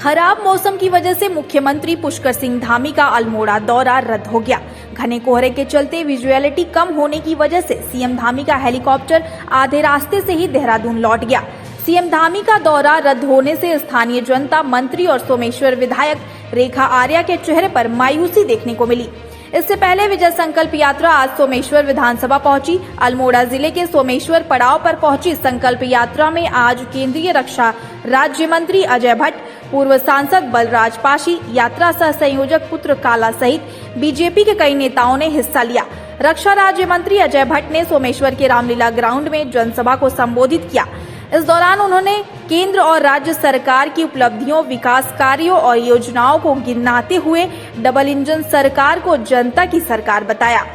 खराब मौसम की वजह से मुख्यमंत्री पुष्कर सिंह धामी का अल्मोड़ा दौरा रद्द हो गया। घने कोहरे के चलते विजुअलिटी कम होने की वजह से सीएम धामी का हेलीकॉप्टर आधे रास्ते से ही देहरादून लौट गया। सीएम धामी का दौरा रद्द होने से स्थानीय जनता, मंत्री और सोमेश्वर विधायक रेखा आर्या के चेहरे पर मायूसी देखने को मिली। इससे पहले विजय संकल्प यात्रा आज सोमेश्वर विधानसभा पहुंची। अल्मोड़ा जिले के सोमेश्वर पड़ाव पर पहुंची संकल्प यात्रा में आज केंद्रीय रक्षा राज्य मंत्री अजय भट्ट, पूर्व सांसद बलराज पाशी, यात्रा सह संयोजक पुत्र काला सहित बीजेपी के कई नेताओं ने हिस्सा लिया। रक्षा राज्य मंत्री अजय भट्ट ने सोमेश्वर के रामलीला ग्राउंड में जनसभा को संबोधित किया। इस दौरान उन्होंने केंद्र और राज्य सरकार की उपलब्धियों, विकास कार्यों और योजनाओं को गिनाते हुए डबल इंजन सरकार को जनता की सरकार बताया।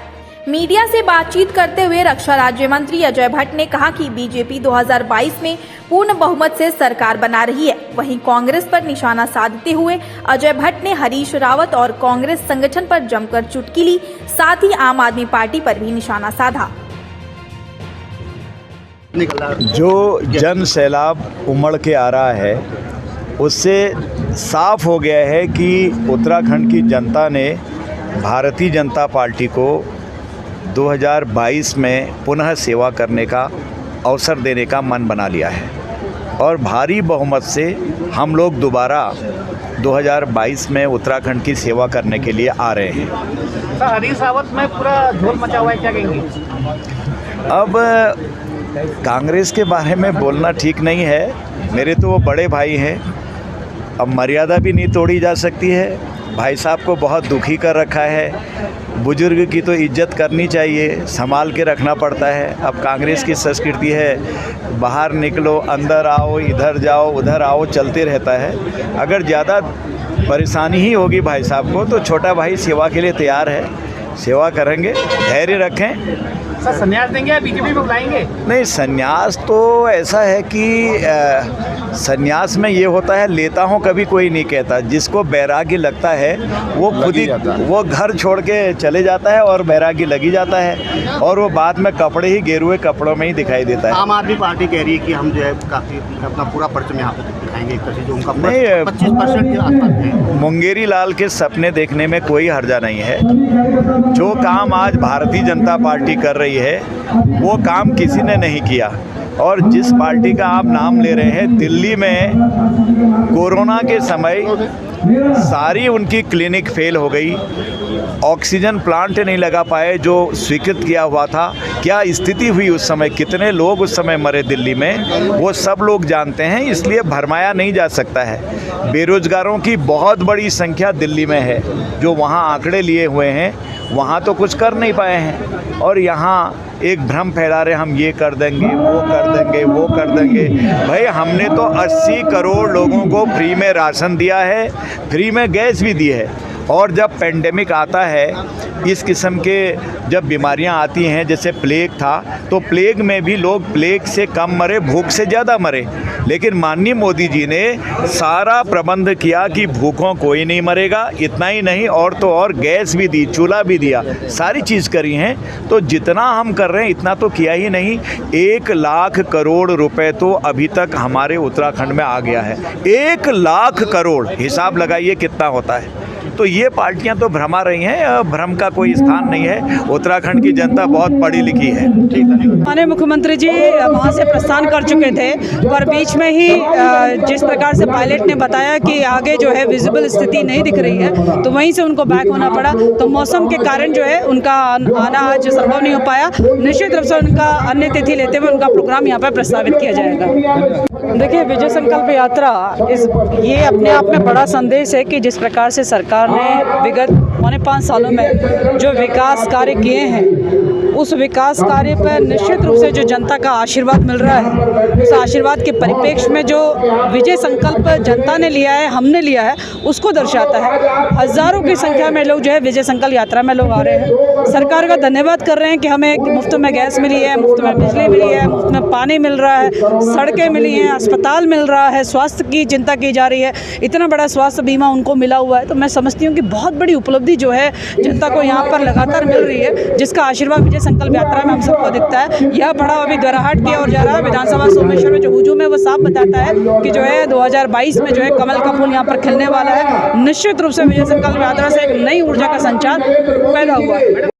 मीडिया से बातचीत करते हुए रक्षा राज्य मंत्री अजय भट्ट ने कहा कि बीजेपी 2022 में पूर्ण बहुमत से सरकार बना रही है। वहीं कांग्रेस पर निशाना साधते हुए अजय भट्ट ने हरीश रावत और कांग्रेस संगठन पर जमकर चुटकी ली, साथ ही आम आदमी पार्टी पर भी निशाना साधा। जो जन सैलाब उमड़ के आ रहा है उससे साफ हो गया है कि उत्तराखंड की जनता ने भारतीय जनता पार्टी को 2022 में पुनः सेवा करने का अवसर देने का मन बना लिया है और भारी बहुमत से हम लोग दोबारा 2022 में उत्तराखंड की सेवा करने के लिए आ रहे हैं। सर, हरीश रावत में पूरा झोल मचा हुआ है, क्या कहेंगे? अब कांग्रेस के बारे में बोलना ठीक नहीं है। मेरे तो वो बड़े भाई हैं, अब मर्यादा भी नहीं तोड़ी जा सकती है। भाई साहब को बहुत दुखी कर रखा है। बुजुर्ग की तो इज्जत करनी चाहिए, संभाल के रखना पड़ता है। अब कांग्रेस की संस्कृति है, बाहर निकलो, अंदर आओ, इधर जाओ, उधर आओ, चलते रहता है। अगर ज़्यादा परेशानी ही होगी भाई साहब को तो छोटा भाई सेवा के लिए तैयार है, सेवा करेंगे, धैर्य रखें। सर, संन्यास देंगे या बीजेपी में बुलाएंगे? नहीं, संन्यास तो ऐसा है कि संन्यास में ये होता है, लेता हूँ कभी कोई नहीं कहता। जिसको बैरागी लगता है वो खुद ही वो घर छोड़ के चले जाता है और बैरागी लगी जाता है और वो बाद में कपड़े ही गेरुए कपड़ों में ही दिखाई देता है। आम आदमी पार्टी कह रही है कि हम जो है काफ़ी अपना पूरा परचम यहाँ पे दिखाएंगे, एक तरह से जो उनका नहीं, 25% के आसपास है। मुंगेरी लाल के सपने देखने में कोई हर्जा नहीं है। जो काम आज भारतीय जनता पार्टी कर रही है वो काम किसी ने नहीं किया। और जिस पार्टी का आप नाम ले रहे हैं, दिल्ली में कोरोना के समय सारी उनकी क्लिनिक फेल हो गई, ऑक्सीजन प्लांट नहीं लगा पाए जो स्वीकृत किया हुआ था। क्या स्थिति हुई उस समय, कितने लोग उस समय मरे दिल्ली में, वो सब लोग जानते हैं, इसलिए भरमाया नहीं जा सकता है। बेरोजगारों की बहुत बड़ी संख्या दिल्ली में है, जो वहाँ आंकड़े लिए हुए हैं वहाँ तो कुछ कर नहीं पाए हैं और यहाँ एक भ्रम फैला रहे, हम ये कर देंगे, वो कर देंगे, वो कर देंगे। भाई, हमने तो 80 करोड़ लोगों को फ्री में राशन दिया है, फ्री में गैस भी दी है। और जब पेंडेमिक आता है, इस किस्म के जब बीमारियां आती हैं, जैसे प्लेग था, तो प्लेग में भी लोग प्लेग से कम मरे, भूख से ज़्यादा मरे। लेकिन माननीय मोदी जी ने सारा प्रबंध किया कि भूखों कोई नहीं मरेगा। इतना ही नहीं, और तो और गैस भी दी, चूल्हा भी दिया, सारी चीज़ करी हैं। तो जितना हम कर रहे हैं इतना तो किया ही नहीं। 1 लाख करोड़ रुपए तो अभी तक हमारे उत्तराखंड में आ गया है। 1 लाख करोड़, हिसाब लगाइए कितना होता है। तो ये पार्टियां तो भ्रमा रही हैं, भ्रम का कोई स्थान नहीं है। उत्तराखंड की जनता बहुत पढ़ी लिखी है। माननीय मुख्यमंत्री जी वहाँ से प्रस्थान कर चुके थे और बीच में ही जिस प्रकार से पायलट ने बताया कि आगे जो है विजिबल स्थिति नहीं दिख रही है, तो वहीं से उनको बैक होना पड़ा। तो मौसम के कारण जो है उनका आना आज संभव नहीं हो पाया। निश्चित रूप से उनका अन्य तिथि लेते हुए उनका प्रोग्राम यहाँ पर प्रस्तावित किया जाएगा। देखिए, विजय संकल्प यात्रा ये अपने आप में बड़ा संदेश है कि जिस प्रकार से सरकार ने विगत 5.25 सालों में जो विकास कार्य किए हैं, उस विकास कार्य पर निश्चित रूप से जो जनता का आशीर्वाद मिल रहा है, उस आशीर्वाद के परिप्रेक्ष्य में जो विजय संकल्प जनता ने लिया है, हमने लिया है, उसको दर्शाता है। हजारों की संख्या में लोग जो है विजय संकल्प यात्रा में लोग आ रहे हैं। सरकार का धन्यवाद कर रहे हैं कि हमें मुफ्त में गैस मिली है, मुफ्त में बिजली मिली है, मुफ्त में पानी मिल रहा है, सड़कें मिली हैं, अस्पताल मिल रहा है, स्वास्थ्य की चिंता की जा रही है, इतना बड़ा स्वास्थ्य बीमा उनको मिला हुआ है। तो मैं समझती हूँ कि बहुत बड़ी उपलब्धि जो है जनता को यहाँ पर लगातार मिल रही है, जिसका आशीर्वाद विजय संकल्प यात्रा में हम सबको दिखता है। यह पड़ाव अभी दोराहाट की ओर जा रहा है। विधानसभा सोमेश्वर में जो हुजूम है वो साफ बताता है कि जो है 2022 में जो है कमल का फूल यहाँ पर खिलने वाला है। निश्चित रूप से विजय संकल्प यात्रा से एक नई ऊर्जा का संचार पैदा हुआ है।